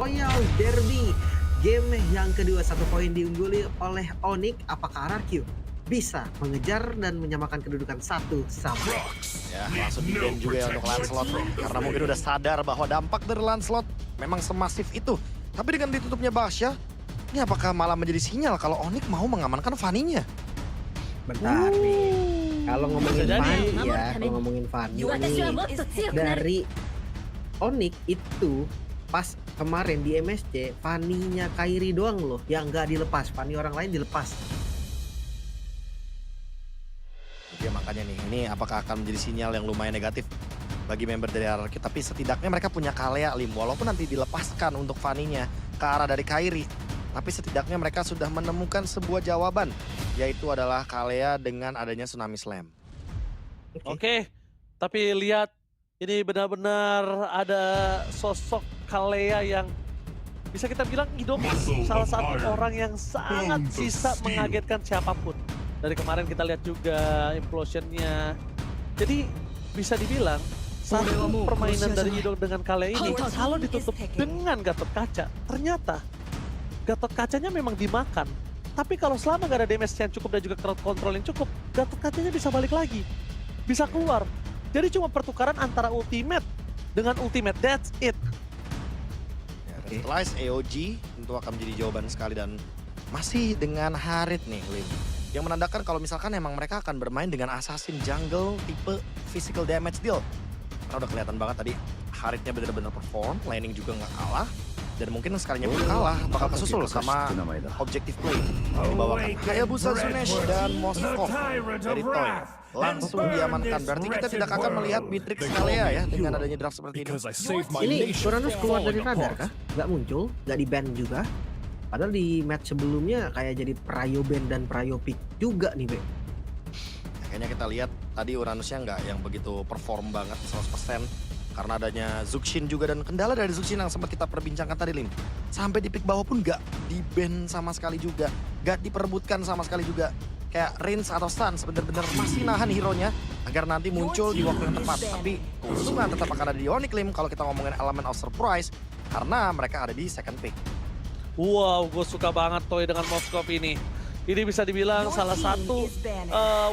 Royal Derby. Game yang kedua 1 poin diungguli oleh Onyx. Apakah RRQ bisa mengejar dan menyamakan kedudukan 1-1? Ya, langsung di-ban juga ya untuk Lancelot. Karena mungkin udah sadar bahwa dampak dari Lancelot memang semasif itu. Tapi dengan ditutupnya Basya, ini apakah malah menjadi sinyal kalau Onyx mau mengamankan Fanny-nya? Bentar nih. Kalau ngomongin Bisa jadi. Fanny ya, kalau ngomongin Fanny nih, dari Onyx itu pas kemarin di MSC, Fanny-nya Kairi doang loh yang nggak dilepas. Fanny orang lain dilepas. Ya makanya nih, ini apakah akan menjadi sinyal yang lumayan negatif bagi member dari RRQ. Tapi setidaknya mereka punya Kalea, Lim. Walaupun nanti dilepaskan untuk Fanny-nya ke arah dari Kairi. Tapi setidaknya mereka sudah menemukan sebuah jawaban. Yaitu adalah Kalea dengan adanya Tsunami Slam. Oke, tapi lihat ini benar-benar ada sosok Kalea yang bisa kita bilang salah satu orang yang sangat bisa mengagetkan siapapun. Dari kemarin kita lihat juga implosionnya. Jadi bisa dibilang satu permainan dari Idol dengan Kalea ini kalau ditutup dengan Gatot Kaca, ternyata Gatot Kacanya memang dimakan. Tapi kalau selama gak ada damage yang cukup dan juga crowd control yang cukup, Gatot Kacanya bisa balik lagi. Bisa keluar. Jadi cuma pertukaran antara ultimate dengan ultimate, that's it. Ya, Revitalize AOG tentu akan menjadi jawaban sekali dan masih dengan Harit nih, Lim. Yang menandakan kalau misalkan emang mereka akan bermain dengan assassin jungle tipe physical damage deal. Karena udah kelihatan banget tadi Haritnya benar-benar perform, laning juga nggak kalah. Dan mungkin sekalinya pun kalah bakal kesusul sama objective play. Membawakan Hayabusa Sunesh dan Moskov dari Toy. Langsung diamankan. Berarti kita tidak akan melihat Beatrix Kalea ya dengan adanya draft seperti ini. Ini Uranus keluar dari radar kah? Nggak muncul, nggak di-ban juga. Padahal di match sebelumnya kayak jadi Prayo ban dan Prayo pick juga nih, Be. Kayaknya kita lihat tadi Uranusnya nggak yang begitu perform banget 100%. Karena adanya Zuxin juga dan kendala dari Zuxin yang sempat kita perbincangkan tadi, Lim. Sampai di pick bawah pun nggak di-ban sama sekali juga. Nggak diperebutkan sama sekali juga. Kayak Rinse atau Stun bener-bener masih nahan hero-nya agar nanti muncul di waktu yang tepat. Tapi keuntungan tetap akan ada di Onyx, Lim, kalau kita ngomongin elemen of surprise. Karena mereka ada di second pick. Wow, gue suka banget Toy dengan Moskov ini. Ini bisa dibilang salah satu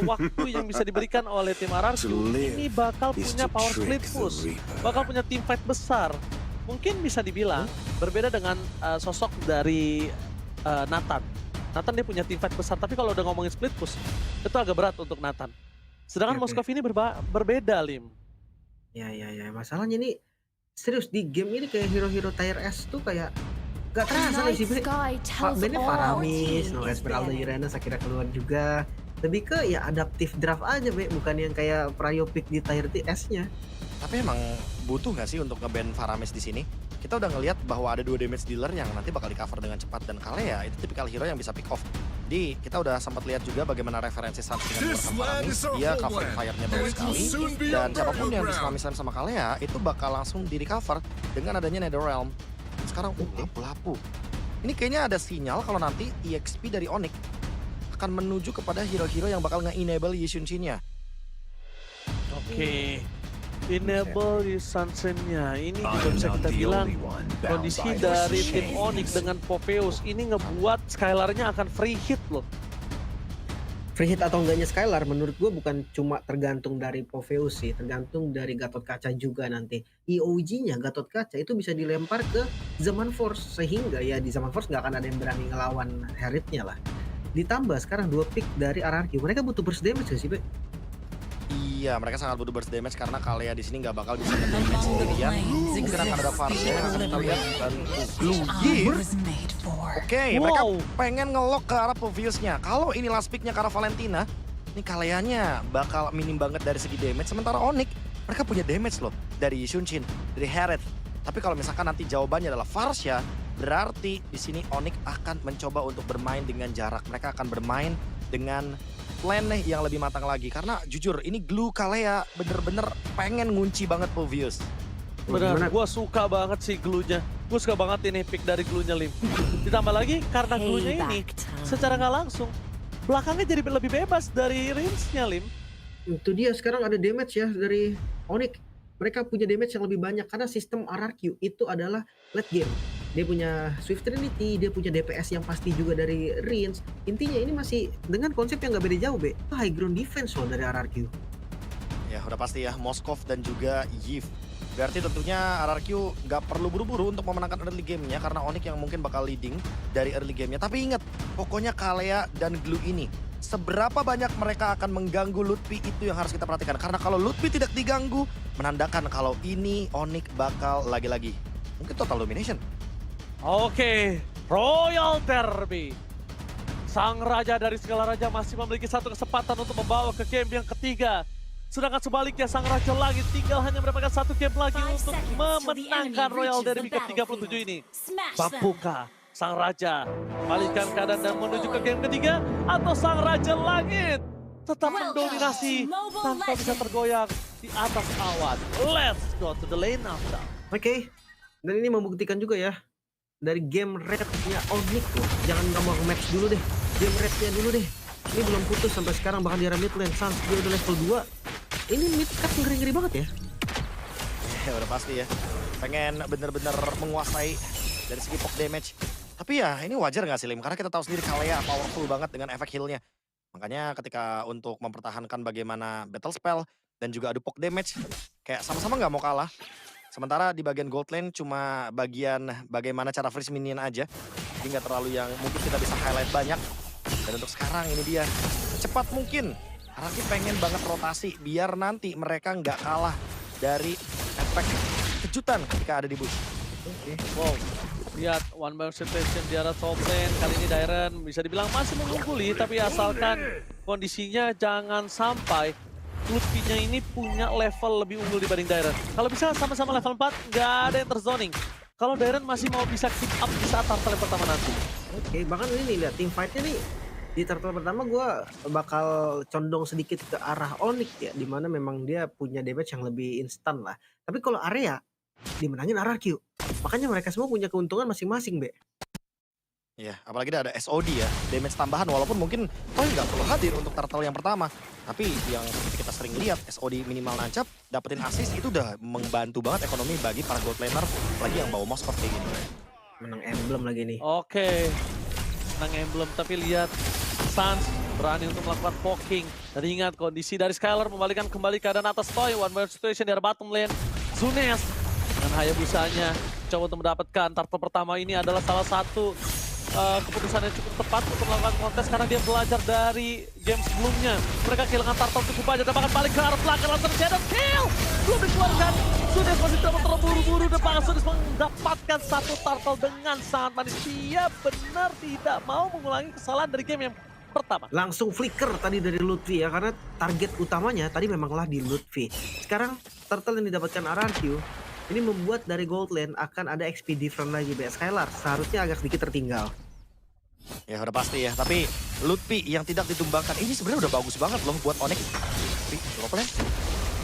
waktu yang bisa diberikan oleh tim RRQ. Ini bakal punya power split push, bakal punya team fight besar. Mungkin bisa dibilang berbeda dengan sosok dari Nathan. Nathan dia punya team fight besar, tapi kalau udah ngomongin split push, itu agak berat untuk Nathan. Sedangkan Oke. Moskov ini berbeda, Lim. Ya. Masalahnya ini serius di game ini kayak hero-hero tier S tuh kayak gak terasa nih sih, Be. Pak Bennya Faramis, no Esmeralda Uranus akhirnya keluar juga. Lebih ke ya adaptif draft aja, Be, bukan yang kayak Prayo pick di tier S-nya. Tapi emang butuh nggak sih untuk nge-ban Faramis di sini? Kita udah ngelihat bahwa ada 2 damage dealer yang nanti bakal di-cover dengan cepat dan Kalea itu tipikal hero yang bisa pick off. Jadi kita udah sempat lihat juga bagaimana referensi Sans dengan Faramis. Dia cover fire-nya bagus sekali. Dan siapapun yang bisa Slam sama Kalea itu bakal langsung di-recover dengan adanya Netherrealm. Sekarang lapu-lapu. Ini kayaknya ada sinyal kalau nanti EXP dari Onyx akan menuju kepada hero-hero yang bakal nge-enable Yi Xuanqin-nya. Oke. Enable di Sunset-nya. Ini juga bisa kita bilang kondisi dari tim Onyx dengan Popheus ini ngebuat Skylar-nya akan free hit loh. Free hit atau enggaknya Skylar menurut gue bukan cuma tergantung dari Popheus sih, tergantung dari Gatot Kaca juga nanti. EOG-nya Gatot Kaca itu bisa dilempar ke Zaman Force sehingga ya di Zaman Force nggak akan ada yang berani ngelawan Harit-nya lah. Ditambah sekarang 2 pick dari RRQ, mereka butuh burst damage gak sih, Be? Iya, mereka sangat butuh burst damage karena Kalea di sini nggak bakal bisa nge-damage sendirian. Mungkin akan ada Varsha yang akan kita lihat dan Blue Gift. Oke, mereka pengen nge-lock ke arah Popheus-nya. Kalau ini last pick-nya ke arah Valentina, ini Kaleanya bakal minim banget dari segi damage. Sementara Onyx, mereka punya damage loh dari Xuanqin, dari Harith. Tapi kalau misalkan nanti jawabannya adalah Varsha, berarti di sini Onyx akan mencoba untuk bermain dengan jarak. Mereka akan bermain dengan plan nih yang lebih matang lagi. Karena jujur ini glue Kalea bener-bener pengen ngunci banget Popheus. Benar, gue suka banget sih glue-nya. Gue suka banget ini pick dari glue-nya, Lim. Ditambah lagi karena glue-nya ini secara nggak langsung belakangnya jadi lebih bebas dari range-nya, Lim. Itu dia sekarang ada damage ya dari Onyx. Mereka punya damage yang lebih banyak karena sistem RRQ itu adalah late game. dia punya Swift Trinity, dia punya DPS yang pasti juga dari Rins. Intinya ini masih dengan konsep yang nggak beda jauh, Be. Itu high ground defense loh dari RRQ. Ya udah pasti ya, Moskov dan juga Yves. Berarti tentunya RRQ nggak perlu buru-buru untuk memenangkan early game-nya karena Onyx yang mungkin bakal leading dari early game-nya. Tapi ingat, pokoknya Kalea dan Glue ini, seberapa banyak mereka akan mengganggu Lutfi itu yang harus kita perhatikan. Karena kalau Lutfi tidak diganggu, menandakan kalau ini Onyx bakal lagi-lagi mungkin total domination. Oke, Royal Derby. Sang Raja dari segala raja masih memiliki satu kesempatan untuk membawa ke game yang ketiga. Sedangkan sebaliknya Sang Raja Langit tinggal hanya mendapatkan satu game lagi untuk memenangkan Royal Derby ke-37 ini. Bapukah Sang Raja balikan keadaan dan menuju ke game ketiga, atau Sang Raja Langit tetap mendominasi tanpa bisa tergoyang di atas awan? Let's go to the lane after. Oke, dan ini membuktikan juga ya, dari game rate-nya Onyx tuh, jangan gampang match dulu deh, game rate-nya dulu deh. Ini belum putus sampai sekarang, bahkan di area mid lane, Sans dia udah level 2. Ini mid cut ngeri-ngeri banget ya. Ya udah pasti ya, pengen bener-bener menguasai dari segi poke damage. Tapi ya ini wajar gak sih Lim? Karena kita tahu sendiri Kalea powerful banget dengan efek heal-nya. Makanya ketika untuk mempertahankan bagaimana battle spell dan juga adu poke damage, kayak sama-sama gak mau kalah. Sementara di bagian gold lane cuma bagian bagaimana cara freeze minion aja. Jadi gak terlalu yang mungkin kita bisa highlight banyak. Dan untuk sekarang ini dia, secepat mungkin Araki pengen banget rotasi biar nanti mereka nggak kalah dari efek kejutan ketika ada di bush. Wow, lihat one by situation di arah top lane. Kali ini Dairen bisa dibilang masih mengungguli, tapi asalkan kondisinya jangan sampai Lutfi-nya ini punya level lebih unggul dibanding Dairen. Kalau bisa sama-sama level 4, nggak ada yang terzoning. Kalau Dairen masih mau bisa keep up di saat turtle yang pertama nanti. Oke, bahkan ini lihat team fight-nya nih. Di turtle pertama gue bakal condong sedikit ke arah Onyx ya, dimana memang dia punya damage yang lebih instan lah. Tapi kalau area dimenangin RRQ, makanya mereka semua punya keuntungan masing-masing, Be. Iya, apalagi ada SOD ya, damage tambahan walaupun mungkin nggak perlu hadir untuk turtle yang pertama. Tapi yang seperti kita sering lihat, SOD minimal nancap, dapetin assist itu udah membantu banget ekonomi bagi para gold laner, lagi yang bawa Moskov kayak gini. Menang emblem lagi nih. Oke, menang emblem, tapi lihat Sans berani untuk melakukan poking. Dan ingat kondisi dari Skylar membalikan kembali keadaan atas Toy. One man situation di arah bottom lane. Zunes dengan Hayabusanya coba untuk mendapatkan turtle pertama. Ini adalah salah satu keputusan yang cukup tepat untuk melakukan kontes karena dia belajar dari game sebelumnya. Mereka kehilangan turtle cukup banyak dan bahkan balik ke arah belakang langsung shadow kill. Belum dikeluarkan. Zunes masih coba terburu-buru dan bahkan Zunes mendapatkan satu turtle dengan sangat manis. Dia benar tidak mau mengulangi kesalahan dari game yang pertama. Langsung flicker tadi dari Lutfi ya, karena target utamanya tadi memanglah di Lutfi. Sekarang turtle yang didapatkan RRQ ini membuat dari gold lane akan ada XP different lagi, Be. Skylar seharusnya agak sedikit tertinggal. Ya udah pasti ya, tapi Lutfi yang tidak ditumbangkan ini sebenarnya udah bagus banget loh buat Onyx. Tapi drop lane.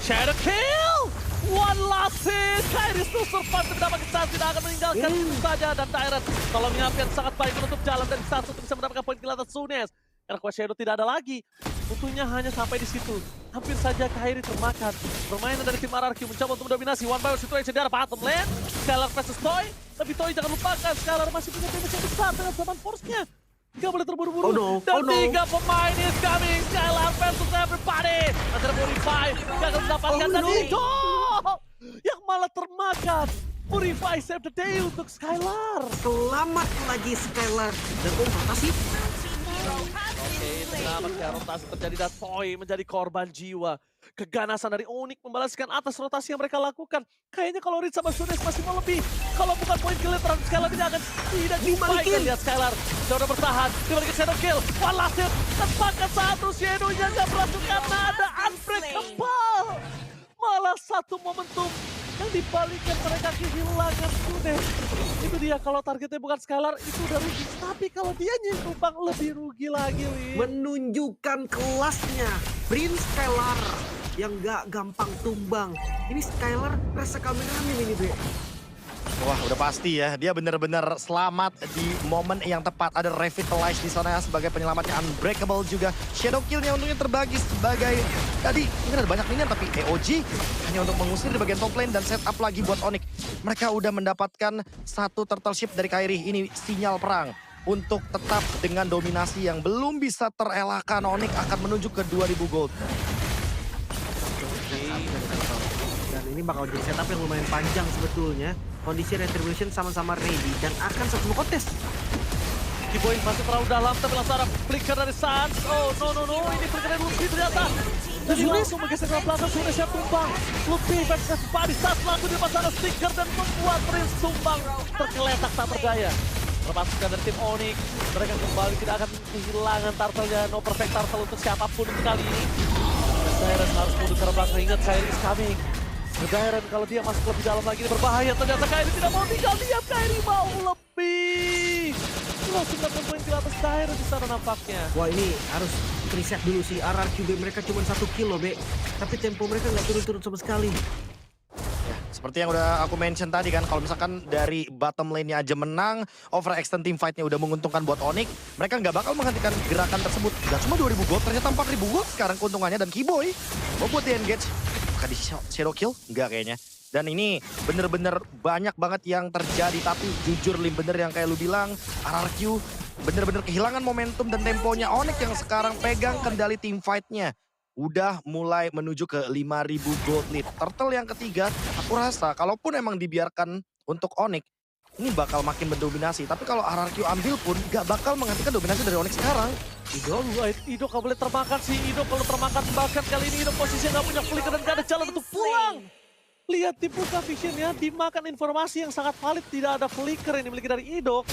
Shadow kill! One last hit! Kairis to survive mendapatkan chance, tidak akan meninggalkan saja. Dan Dairen kalau menyiapkan sangat baik menutup jalan dari satu untuk bisa mendapatkan poin kill atas Zunes. Karena Quest Shadow tidak ada lagi. Untungnya hanya sampai di situ. Hampir saja Kairi termakan. Permainan dari tim RRQ mencoba untuk mendominasi one by one situation di arah bottom lane. Skylar versus Toy. Tapi Toy jangan lupakan, Skylar masih punya damage yang besar dengan zaman force-nya. Gak boleh terburu-buru. Dan tiga pemain is coming. Skylar versus everybody. Antara Purify gak akan mendapatkan dan Nico yang malah termakan. Purify save the day untuk Skylar. Selamat lagi Skylar. Dan konfrontasi. Oke, dengan rotasi terjadi dan Toy menjadi korban jiwa. Keganasan dari Onyx membalaskan atas rotasi yang mereka lakukan. Kayaknya kalau Reed sama Zunes masih mau lebih. Kalau bukan poin kill terhadap Skylar tidak dibalikin. Lihat Skylar sudah bertahan. Dibalikin shadow kill. One last hit. Tepakan satu shadow-nya nggak berhasil karena ada unbreakable. Malah satu momentum yang dibalikan mereka kehilangan Zunes. Itu dia, kalau targetnya bukan Skylar itu udah rugi. Tapi kalau dia nyumbang lebih rugi lagi, Lee. Menunjukkan kelasnya Prince Skylar yang gak gampang tumbang. Ini Skylar rasa kameramen ini, Be. Wah, udah pasti ya. Dia benar-benar selamat di momen yang tepat. Ada Revitalize di sana sebagai penyelamatnya. Unbreakable juga. Shadow Kill-nya untungnya terbagi sebagai... Tadi mungkin ada banyak minion, tapi EOG hanya untuk mengusir di bagian top lane dan setup lagi buat Onyx. Mereka udah mendapatkan satu turtle ship dari Kairi. Ini sinyal perang untuk tetap dengan dominasi yang belum bisa terelakkan. Onyx akan menuju ke 2000 gold. Dan ini bakal jadi setup yang lumayan panjang sebetulnya. Kondisi Retribution sama-sama ready dan akan satu kontes. Kiboy masih terlalu dalam, tapi langsung ada flicker dari Sans. Oh, no. Ini flicker dari Luffy ternyata. Dan dia langsung bergeser ke belakang, sudah siap tumbang. Luffy versus Buddy Sans langsung di pasang sticker dan membuat Prince tumbang tergeletak tak berdaya. Termasukkan dari tim Onyx, mereka kembali tidak akan kehilangan turtle-nya. No perfect turtle untuk siapapun kali ini. Dairen harus mundur ke belakang, ingat Kairi is coming. Dairen kalau dia masuk lebih dalam lagi ini berbahaya. Ternyata Kairi tidak mau tinggal diam, Kairi mau lebih. Langsung dapat poin ke atas Dairen di sana nampaknya. Wah, ini harus reset dulu sih. RRQB mereka cuma 1 kill loh, Be. Tapi tempo mereka nggak turun-turun sama sekali. Ya, seperti yang udah aku mention tadi kan, kalau misalkan dari bottom lane-nya aja menang, overextend team fight-nya udah menguntungkan buat Onyx, mereka nggak bakal menghentikan gerakan tersebut. Gak cuma 2000 gold, ternyata 4000 gold sekarang keuntungannya. Dan Kiboy mau buat di-engage. Apakah di shadow kill? Enggak kayaknya. Dan ini bener-bener banyak banget yang terjadi. Tapi jujur Lim, bener yang kayak lu bilang, RRQ bener-bener kehilangan momentum dan temponya. Onyx yang sekarang pegang kendali team fight-nya udah mulai menuju ke 5000 gold lead. Turtle yang ketiga, aku rasa kalaupun emang dibiarkan untuk Onyx, ini bakal makin mendominasi. Tapi kalau RRQ ambil pun gak bakal menghentikan dominasi dari Onyx sekarang. Ido gak boleh termakan sih. Ido kalau termakan bahkan kali ini Ido posisinya gak punya flicker dan gak ada jalan untuk pulang. Lihat di buka visionnya, dimakan informasi yang sangat valid. Tidak ada flicker yang dimiliki dari Ido.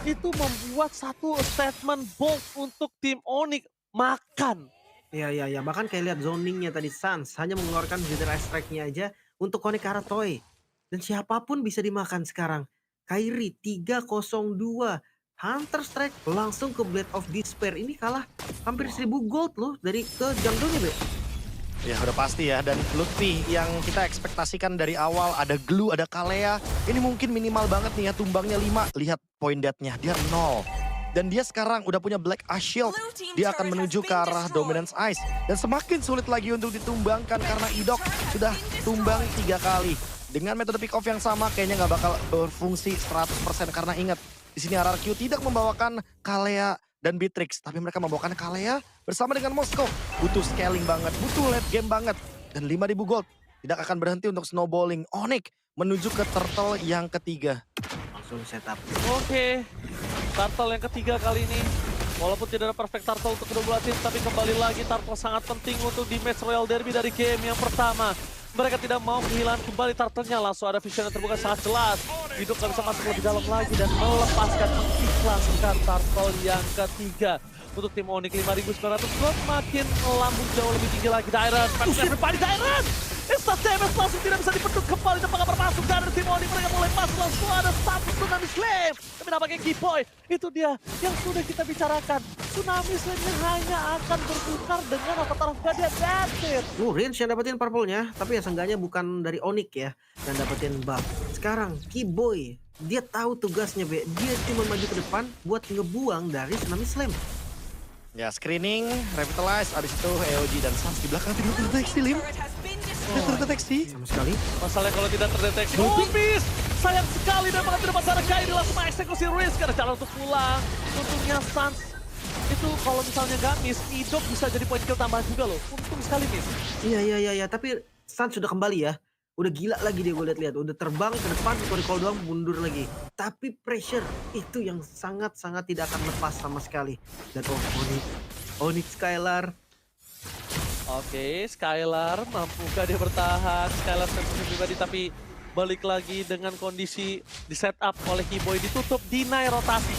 Itu membuat satu statement bold untuk tim Onyx. Makan. Ya. Bahkan kayak lihat zoningnya tadi Sans hanya mengeluarkan General Strike-nya aja untuk connect ke arah Toy. Dan siapapun bisa dimakan sekarang. Kairi 302. Hunter Strike langsung ke Blade of Despair. Ini kalah hampir 1000 gold loh dari ke Jangdonya, Be. Ya udah pasti ya, dan Lutfi yang kita ekspektasikan dari awal ada Glue, ada Kalea. Ini mungkin minimal banget nih ya, tumbangnya 5. Lihat point death-nya, dia 0. Dan dia sekarang udah punya Black Ash Shield. Dia akan menuju ke arah Dominance Ice. Dan semakin sulit lagi untuk ditumbangkan karena Idok sudah tumbang 3 kali. Dengan metode pick off yang sama kayaknya nggak bakal berfungsi 100%. Karena ingat, di sini RRQ tidak membawakan Kalea dan Beatrix. Tapi mereka membawakan Kalea bersama dengan Moskow. Butuh scaling banget, butuh late game banget. Dan 5000 gold tidak akan berhenti untuk snowballing. Onyx menuju ke turtle yang ketiga. Langsung setup. Oke. Turtle yang ketiga kali ini. Walaupun tidak ada perfect turtle untuk kedua belah tim, tapi kembali lagi turtle sangat penting untuk di match Royal Derby dari game yang pertama. Mereka tidak mau kehilangan kembali turtle-nya, langsung ada vision yang terbuka sangat jelas. Hidup gak bisa masuk lebih dalam lagi dan melepaskan, mengikhlaskan turtle yang ketiga. Untuk tim Onyx 5900 gold makin melambung jauh lebih tinggi lagi. Dairen, everybody Dairen! Instant damage langsung tidak bisa dipedut kembali dan bakal masuk dari tim Onyx. Mereka mulai masuk, langsung ada satu Tsunami Slam. Tapi nampaknya Kiboy, itu dia yang sudah kita bicarakan. Tsunami Slam-nya hanya akan bertukar dengan Avatar of God, that's it. Range yang dapetin purple-nya, tapi ya seenggaknya bukan dari Onyx ya yang dapetin buff. Sekarang Kiboy, dia tahu tugasnya, Be. Dia cuma maju ke depan buat ngebuang dari Tsunami Slam. Ya, screening, revitalize, abis itu EOG dan Sans di belakang tidak terdeteksi, Lim. Tidak terdeteksi. Sama sekali. Masalahnya kalau tidak terdeteksi, habis! Sayang sekali memang tidak masalah Kairi langsung mengeksekusi Risk. Ada jalan untuk pulang. Untungnya Sans itu kalau misalnya nggak miss, Idok bisa jadi poin kill tambahan juga loh. Untung sekali miss. Iya. Tapi Sans sudah kembali ya. Udah gila lagi dia, gue lihat-lihat. Udah terbang ke depan, recall doang, mundur lagi. Tapi pressure itu yang sangat-sangat tidak akan lepas sama sekali. Dan Onyx Skylar. Oke, Skylar mampukah dia bertahan? Skylar sensitif pribadi tapi balik lagi dengan kondisi di setup oleh Kiboy, ditutup, deny rotasi.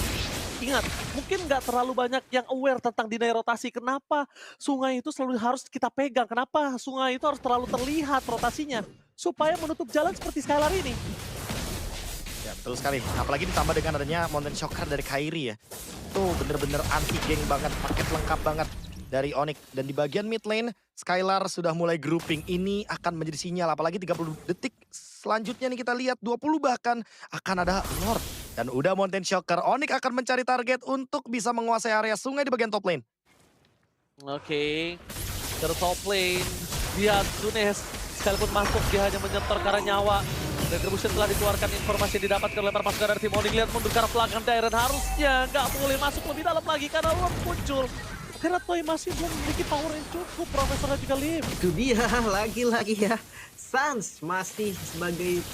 Ingat, mungkin nggak terlalu banyak yang aware tentang deny rotasi. Kenapa sungai itu selalu harus kita pegang? Kenapa sungai itu harus terlalu terlihat rotasinya? Supaya menutup jalan seperti Skylar ini. Ya betul sekali, apalagi ditambah dengan adanya Mountain Shocker dari Kairi ya. Tuh bener-bener anti-geng banget, paket lengkap banget dari Onyx. Dan di bagian mid lane, Skylar sudah mulai grouping. Ini akan menjadi sinyal, apalagi 30 detik Selanjutnya nih kita lihat 20 bahkan akan ada Lord. Dan udah Mountain Shocker, Onyx akan mencari target untuk bisa menguasai area sungai di bagian top lane. Oke, ke top lane, lihat Zunes sekalipun masuk dia hanya menyetor karena nyawa. Retribution telah dikeluarkan, informasi yang didapat ke lempar pasukan dari tim Onyx. Lihat mundur ke arah belakang Dairen, harusnya nggak boleh masuk lebih dalam lagi karena Lord muncul. Karena Toy masih belum memiliki power yang cukup, Profesor dan juga Lim. Itu dia lagi-lagi ya. Sans masih sebagai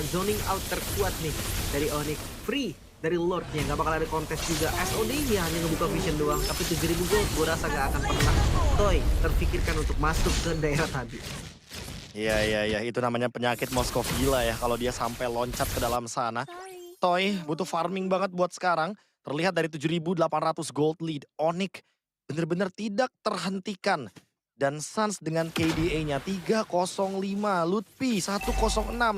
zoning out terkuat nih dari Onyx. Free dari Lordnya, nggak bakal ada kontes juga. SOD ya hanya ngebuka vision doang, tapi 7.000 gold gue rasa nggak akan pernah Toy terpikirkan untuk masuk ke daerah tadi. Iya, itu namanya penyakit Moskov gila ya kalau dia sampai loncat ke dalam sana. Toy butuh farming banget buat sekarang. Terlihat dari 7.800 gold lead, Onyx bener-bener tidak terhentikan. Dan Suns dengan KDA-nya 305, Lutfi 106,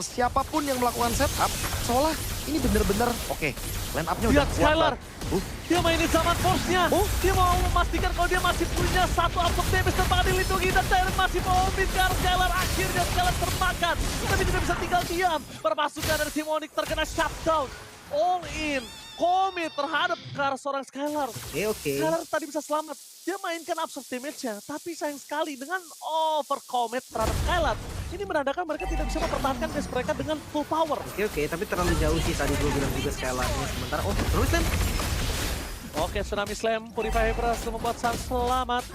siapapun yang melakukan setup, seolah ini bener-bener oke, line up-nya udah Lihat kuat. Skylar, banget. dia mainin zaman force-nya. Dia mau memastikan kalau dia masih punya satu absorb damage dan bakal dilindungi. Dan Dairen masih mau karena Skylar, akhirnya Skylar termakan. Tapi tidak bisa tinggal diam. Perpasukan dari tim Onyx terkena shutdown. All in, commit terhadap ke arah seorang Skylar. Oke. Skylar tadi bisa selamat. Dia mainkan absorb damage-nya, tapi sayang sekali dengan over commit terhadap Skylar. Ini menandakan mereka tidak bisa mempertahankan base mereka dengan full power. Oke, tapi terlalu jauh sih tadi gue bilang juga Skylarnya. Sementara, terus Lem. Oke, Tsunami Slam, Purify berhasil membuat Suns selamat.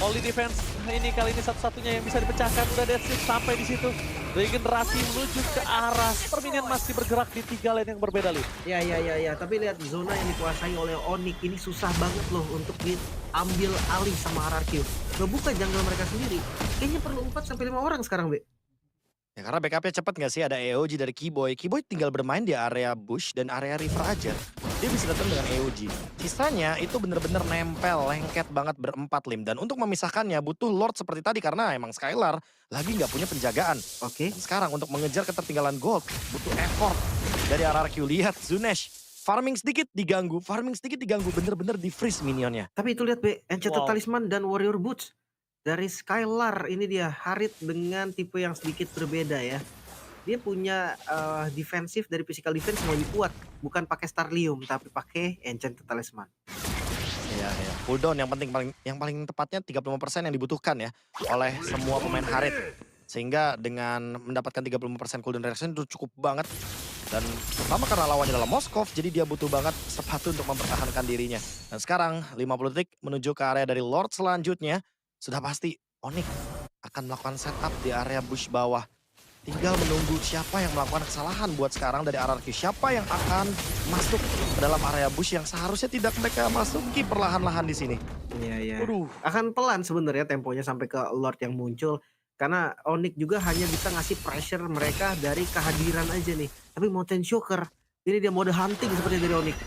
Only defense ini kali ini satu-satunya yang bisa dipecahkan. Udah dead shield sampai di situ. Regenerasi menuju ke arah Perminian masih bergerak di 3 lane yang berbeda, Lim. Ya. Tapi lihat zona yang dikuasai oleh Onyx ini susah banget loh untuk diambil alih sama RRQ. Ngebuka jungle mereka sendiri. Kayaknya perlu 4-5 orang sekarang, Be. Ya karena backupnya cepet gak sih, ada EOG dari Keyboy. Keyboy tinggal bermain di area bush dan area river aja. Dia bisa datang dengan EOG. Sisanya itu bener-bener nempel, lengket banget berempat Lim. Dan untuk memisahkannya butuh Lord seperti tadi karena emang Skylar lagi nggak punya penjagaan. Oke. Dan sekarang untuk mengejar ketertinggalan gold butuh effort dari RRQ. Lihat Zunesh, farming sedikit diganggu, bener-bener di freeze minionnya. Tapi itu lihat, Be, Enchanted Wow. Talisman dan Warrior Boots. Dari Skylar, ini dia Harit dengan tipe yang sedikit berbeda ya. Dia punya defensif dari physical defense yang lebih kuat. Bukan pakai Starlium, tapi pakai Enchanted Talisman. Iya. Cooldown yang paling tepatnya 35% yang dibutuhkan ya oleh semua pemain Harit. Sehingga dengan mendapatkan 35% cooldown reaction itu cukup banget. Dan pertama karena lawannya adalah Moskov, jadi dia butuh banget sepatu untuk mempertahankan dirinya. Dan sekarang 50 detik menuju ke area dari Lord selanjutnya. Sudah pasti Onyx akan melakukan setup di area bush bawah. Tinggal menunggu siapa yang melakukan kesalahan buat sekarang dari RRQ. Siapa yang akan masuk ke dalam area bush yang seharusnya tidak mereka masuki perlahan-lahan di sini. Iya. Waduh. Akan pelan sebenarnya temponya sampai ke Lord yang muncul. Karena Onyx juga hanya bisa ngasih pressure mereka dari kehadiran aja nih. Tapi Mountain Shocker, ini dia mode hunting seperti dari Onyx.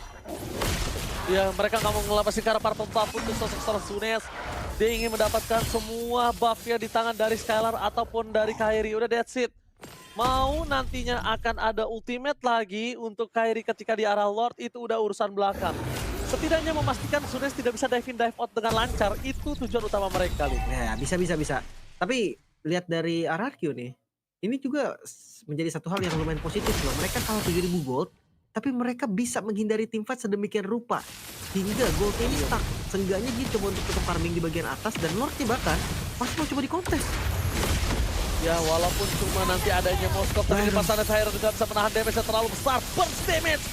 Ya, mereka nggak mau ngelapasin karena para pembuff untuk sosok seorang Zunes. Dia ingin mendapatkan semua buffnya di tangan dari Skylar ataupun dari Kairi. Udah that's it. Mau nantinya akan ada ultimate lagi untuk Kairi ketika di arah Lord, itu udah urusan belakang. Setidaknya memastikan Zunes tidak bisa dive in dive out dengan lancar, itu tujuan utama mereka. Nah, bisa. Tapi lihat dari RRQ nih, ini juga menjadi satu hal yang lumayan positif loh. Mereka kalah 7.000 gold, tapi mereka bisa menghindari team fight sedemikian rupa. Hingga goldnya ini stuck. Seenggaknya dia coba untuk tetap farming di bagian atas, dan Lordnya bahkan masih mau coba di kontes. Ya, walaupun cuma nanti adanya Moskov, tapi di pasangan Tyre tidak bisa menahan damage yang terlalu besar. Burst damage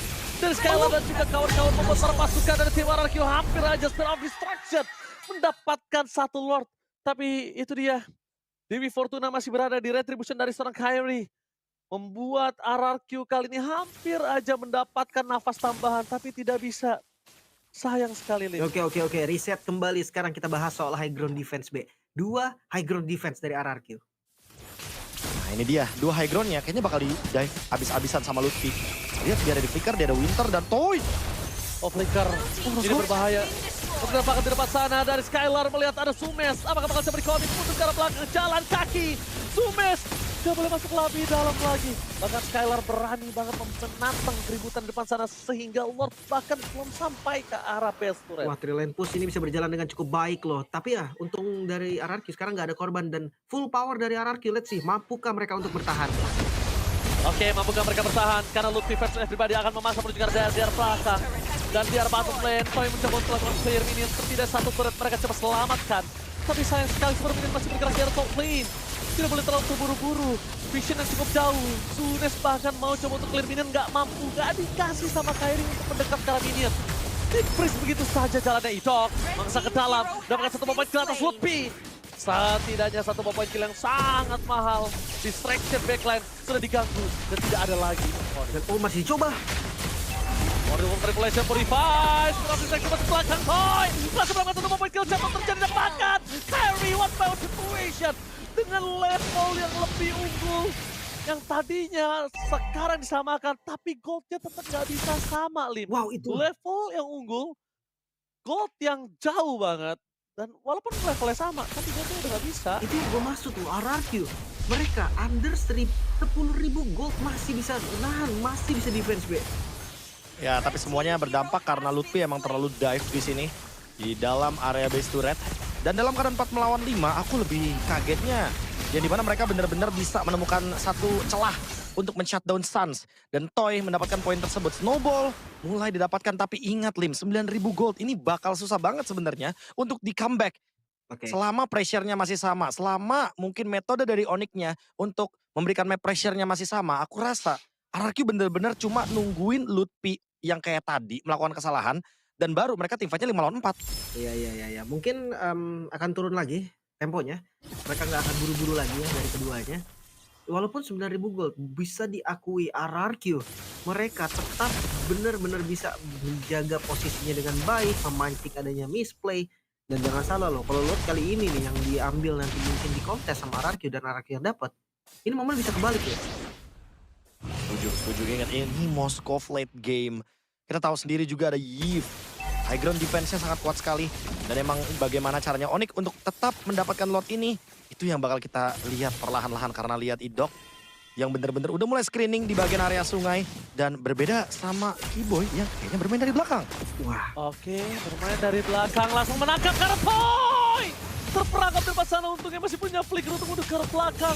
dari Skylar dan juga kawan-kawan membuat para pasukan dari tim RRQ hampir aja Spell of Destruction mendapatkan satu Lord. Tapi itu dia, Dewi Fortuna masih berada di retribution dari seorang Kairi. Membuat RRQ kali ini hampir aja mendapatkan nafas tambahan, tapi tidak bisa. Sayang sekali, Lin. Oke. Reset kembali. Sekarang kita bahas soal high ground defense, B. 2 high ground defense dari RRQ. Nah ini dia, 2 high groundnya kayaknya bakal di dive abis-abisan sama Lutfi. Lihat dia ada di Flicker, dia ada Winter dan Toy. Oh, Flicker. Ini berbahaya. Pergerakan di depan sana dari Skylar melihat ada Sumes. Apakah bakal coba dikonik untuk ke arah belakang jalan kaki. Sumes gak boleh masuk lebih dalam lagi. Bahkan Skylar berani banget menantang keributan di depan sana sehingga Lord bahkan belum sampai ke arah base turret. Wah, Trilane Push ini bisa berjalan dengan cukup baik loh. Tapi ya, untung dari RRQ sekarang nggak ada korban dan full power dari RRQ. Let's see, mampukah mereka untuk bertahan? Oke, mampukah mereka bertahan? Karena Lutfi versus everybody akan memasang menuju ke dari belakang. Dan di arah bottom lane, Toy mencoba untuk melakukan clear minion. Tidak satu turret mereka coba selamatkan. Tapi sayang sekali Super Minion masih bergerak di arah top lane. Tidak boleh terlalu terburu-buru. Vision yang cukup jauh. Sunes bahkan mau coba untuk clear minion, nggak mampu. Nggak dikasih sama Kairi untuk mendekat ke arah minion. Di-freeze begitu saja jalannya Idok. Mangsa ke dalam, dapatkan satu point kill atas Lutfi. Setidaknya satu point kill yang sangat mahal. Distraction backline sudah diganggu dan tidak ada lagi. Dan masih coba. Warrior Regulation Purify. Sekarang distraction masuk belakang Toy. Langsung melakukan satu point kill, siapa terjadi dapatkan. Kairi, what about situation? Dengan level yang lebih unggul. Yang tadinya sekarang disamakan, tapi goldnya tetap nggak bisa sama, Lim. Wow, itu. Level yang unggul, gold yang jauh banget. Dan walaupun levelnya sama, tapi goldnya udah nggak bisa. Itu yang gue maksud loh, RRQ. Mereka under 10.000 gold masih bisa nahan, masih bisa defense, Be. Ya, tapi semuanya berdampak karena Lutfi emang terlalu dive di sini. Di dalam area base turret. Dan dalam keadaan 4 melawan 5, aku lebih kagetnya. Yang dimana mereka benar-benar bisa menemukan satu celah untuk men-shutdown Suns. Dan Toy mendapatkan poin tersebut. Snowball mulai didapatkan, tapi ingat Lim, 9.000 gold ini bakal susah banget sebenarnya untuk di comeback. Oke. Selama pressure-nya masih sama, selama mungkin metode dari Onyx-nya untuk memberikan map pressure-nya masih sama, aku rasa RRQ bener-bener cuma nungguin Lutfi yang kayak tadi melakukan kesalahan, dan baru mereka tim fight-nya 5 lawan 4. Iya. Mungkin akan turun lagi temponya. Mereka nggak akan buru-buru lagi ya dari keduanya. Walaupun 9.000 gold bisa diakui RRQ, mereka tetap benar-benar bisa menjaga posisinya dengan baik, memancing adanya misplay. Dan jangan salah loh, kalau Lord kali ini nih yang diambil nanti mungkin di kontes sama RRQ dan RRQ yang dapat, ini momen bisa kebalik ya. Setuju. Ingat ini Moskov late game. Kita tahu sendiri juga ada Yves. High ground defense-nya sangat kuat sekali. Dan emang bagaimana caranya Onyx untuk tetap mendapatkan Lord ini, itu yang bakal kita lihat perlahan-lahan. Karena lihat Idok yang bener-bener udah mulai screening di bagian area sungai. Dan berbeda sama Keyboy yang kayaknya bermain dari belakang. Wah. Oke, bermain dari belakang langsung menangkap Kartoy. Terperangkap di depan sana, untungnya masih punya flicker untuk mundur ke belakang.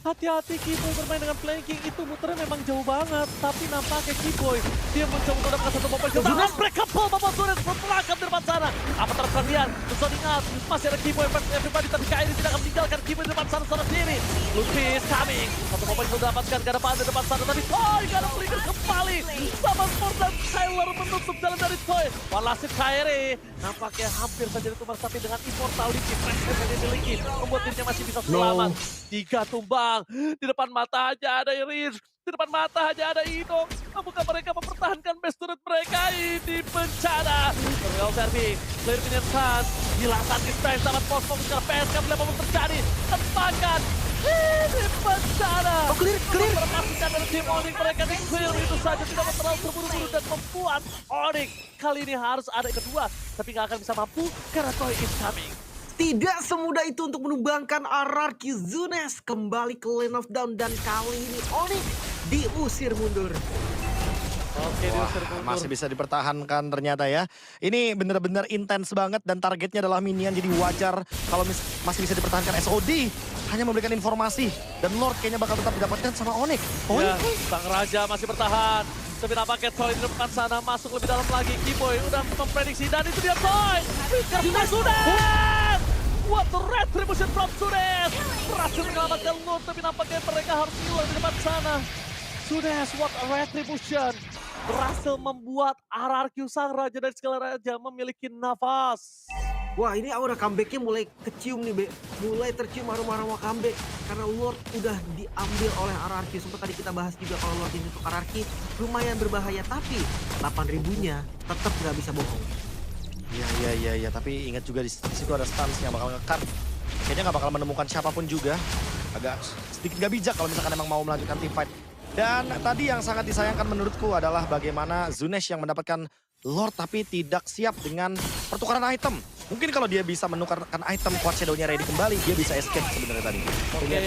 Hati-hati Keyboy bermain dengan flanking, itu muternya memang jauh banget. Tapi nampaknya Keyboy, dia mencoba untuk mendapatkan satu momen kill. Unbreakable, Bapak Sunes berperangkap di depan sana. Apa terus kalian? Terus ingat, masih ada Keyboy versus everybody, tapi Kairi tidak akan meninggalkan Keyboy di depan sana sendiri. Lutfi is coming. Satu momen kill dapatkan, gak ada panah di depan sana, tapi Toy gak ada flicker kembali. Sama Sport dan Tyler menutup jalan dari Toy. Walhasil Kairi nampaknya hampir saja ditumbar, tapi dengan immortality, freshness yang dimiliki, membuat dirinya masih bisa selamat. 3 tumbang, di depan mata aja ada Iris, di depan mata aja ada Idok. Apakah mereka mempertahankan best turret mereka? Ini bencana. Real serving, clear minion Suns, hilangkan dispense dapat post-fokus karena PSK bila mau terjadi. Tempakan, ini bencana. Oh, clear. Memperhatikan dari tim Onyx, mereka di clear itu saja, tidak terlalu terburu-buru dan membuat Onyx kali ini harus ada yang kedua, tapi nggak akan bisa mampu karena Toy is coming. Tidak semudah itu untuk menumbangkan RRQ. Zunes kembali ke lane of down dan kali ini Onyx diusir mundur. Oke, Wah, diusir mundur. masih bisa dipertahankan ternyata ya. Ini benar-benar intens banget dan targetnya adalah minion, jadi wajar kalau masih bisa dipertahankan. SOD hanya memberikan informasi dan Lord kayaknya bakal tetap didapatkan sama Onyx. Ya, Sang Raja masih bertahan. Tapi nampaknya Toy di depan sana masuk lebih dalam lagi. Keyboy udah memprediksi dan itu dia Toy. Karena Sunes. What the retribution from Sunes. Berhasil menyelamatkan Lord, tapi nampaknya mereka harus hilang di depan sana. Sunes, what a retribution. Berhasil membuat RRQ Sang Raja dari segala raja memiliki nafas. Wah, ini aura comebacknya mulai kecium nih, Be. Mulai tercium aroma-aroma comeback. Karena Lord udah diambil oleh RRQ. Sempat tadi kita bahas juga kalau Lord ini untuk RRQ lumayan berbahaya. Tapi 8.000-nya tetap nggak bisa bohong. Iya. Tapi ingat juga di situ ada stance yang bakal nge-cut. Kayaknya nggak bakal menemukan siapapun juga. Agak sedikit nggak bijak kalau misalkan emang mau melanjutkan team fight. Dan tadi yang sangat disayangkan menurutku adalah bagaimana Zunes yang mendapatkan Lord tapi tidak siap dengan pertukaran item. Mungkin kalau dia bisa menukarkan item Quad Shadow-nya ready kembali, dia bisa escape sebenarnya tadi. Oke,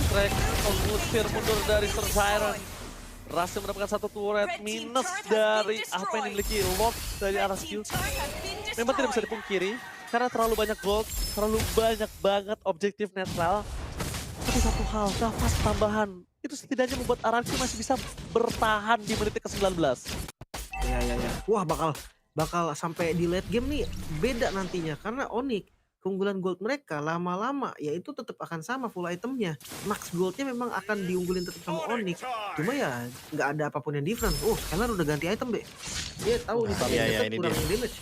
track mengusir mundur dari Sir Siren. Berhasil mendapatkan satu turret minus dari apa yang dimiliki Lord dari RRQ. Memang tidak bisa dipungkiri, karena terlalu banyak gold, terlalu banyak banget objektif netral. Tapi satu hal, nafas tambahan itu setidaknya membuat RRQ masih bisa bertahan di menit ke-19. Ya. Wah, bakal sampai di late game nih beda nantinya karena Onyx keunggulan gold mereka lama-lama ya itu tetap akan sama full itemnya. Max goldnya memang akan diunggulin tetap sama Onyx. Cuma ya nggak ada apapun yang different. Oh, Skylar udah ganti item, Be. Dia tahu nih iya, Skylar ini kurang dia. damage.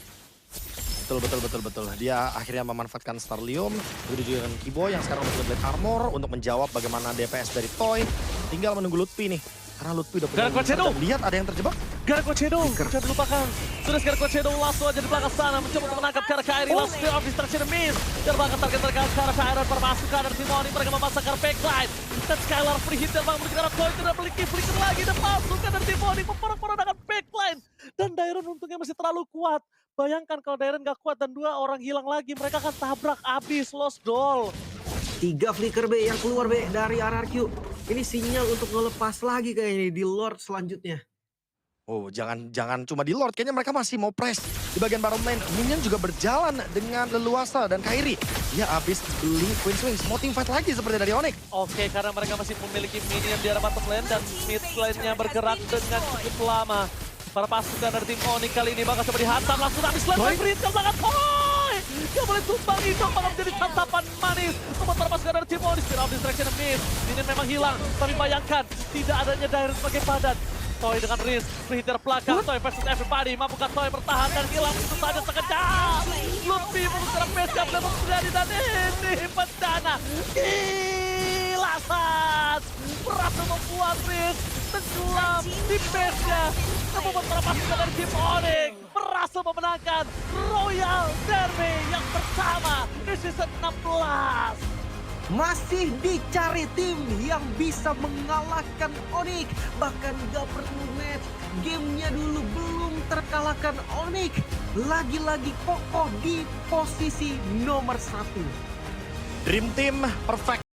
Betul. Dia akhirnya memanfaatkan Starlium, begitu juga dengan Kibo yang sekarang udah Blade Armor untuk menjawab bagaimana DPS dari Toy. Tinggal menunggu Lutfi nih. Karena Lutfi udah punya Gargoyle Shadow. dan lihat ada yang terjebak. Gargoyle Shadow, jangan dilupakan. Sudah Gargoyle Shadow langsung aja di belakang sana mencoba untuk menangkap ke arah Kairi. Langsung Spear of Destruction miss. Terbakar target mereka ke arah Kairi permasukan dari Timoni. Mereka memasakkan backline. Dan Skylar free hit terbang menuju ke arah Toy. Tidak beli flicker lagi dan pasukan dari Timoni memporak-porandakan backline. Dan Dairon untungnya masih terlalu kuat. Bayangkan kalau Dairon gak kuat dan 2 orang hilang lagi, mereka akan tabrak abis Lost Doll. 3 flicker B yang keluar B dari RRQ. Ini sinyal untuk ngelepas lagi kayak ini di Lord selanjutnya. Oh, jangan cuma di Lord, kayaknya mereka masih mau press di bagian bottom lane. Minion juga berjalan dengan leluasa dan Kairi. Dia habis beli Queen's Wings, mau team fight lagi seperti dari Onyx. Oke, karena mereka masih memiliki minion di arah bottom lane dan mid lane-nya bergerak dengan cukup lama. Para pasukan dari tim Onyx kali ini bakal coba dihantam langsung habis lane Brit ke belakang Toy. Gak boleh tumbang itu bakal menjadi santapan manis membuat para pasukan dari tim Onyx. Spear of Destruction miss. Minion memang hilang, tapi bayangkan tidak adanya Dairon sebagai padan. Toy dengan Riz, free hitter belakang, Toy versus everybody, mampukah Toy bertahan dan hilang begitu saja sekejap. Lutfi mengusir base camp dan terjadi dan ini bencana. Gila Sas, berhasil membuat Riz tenggelam di base-nya. Dan membuat para pasukan dari tim Onyx berhasil memenangkan Royal Derby yang pertama di season 16. Masih dicari tim yang bisa mengalahkan Onyx. Bahkan gak perlu match. Gamenya dulu belum terkalahkan Onyx. Lagi-lagi kokoh di posisi nomor 1. Dream Team perfect.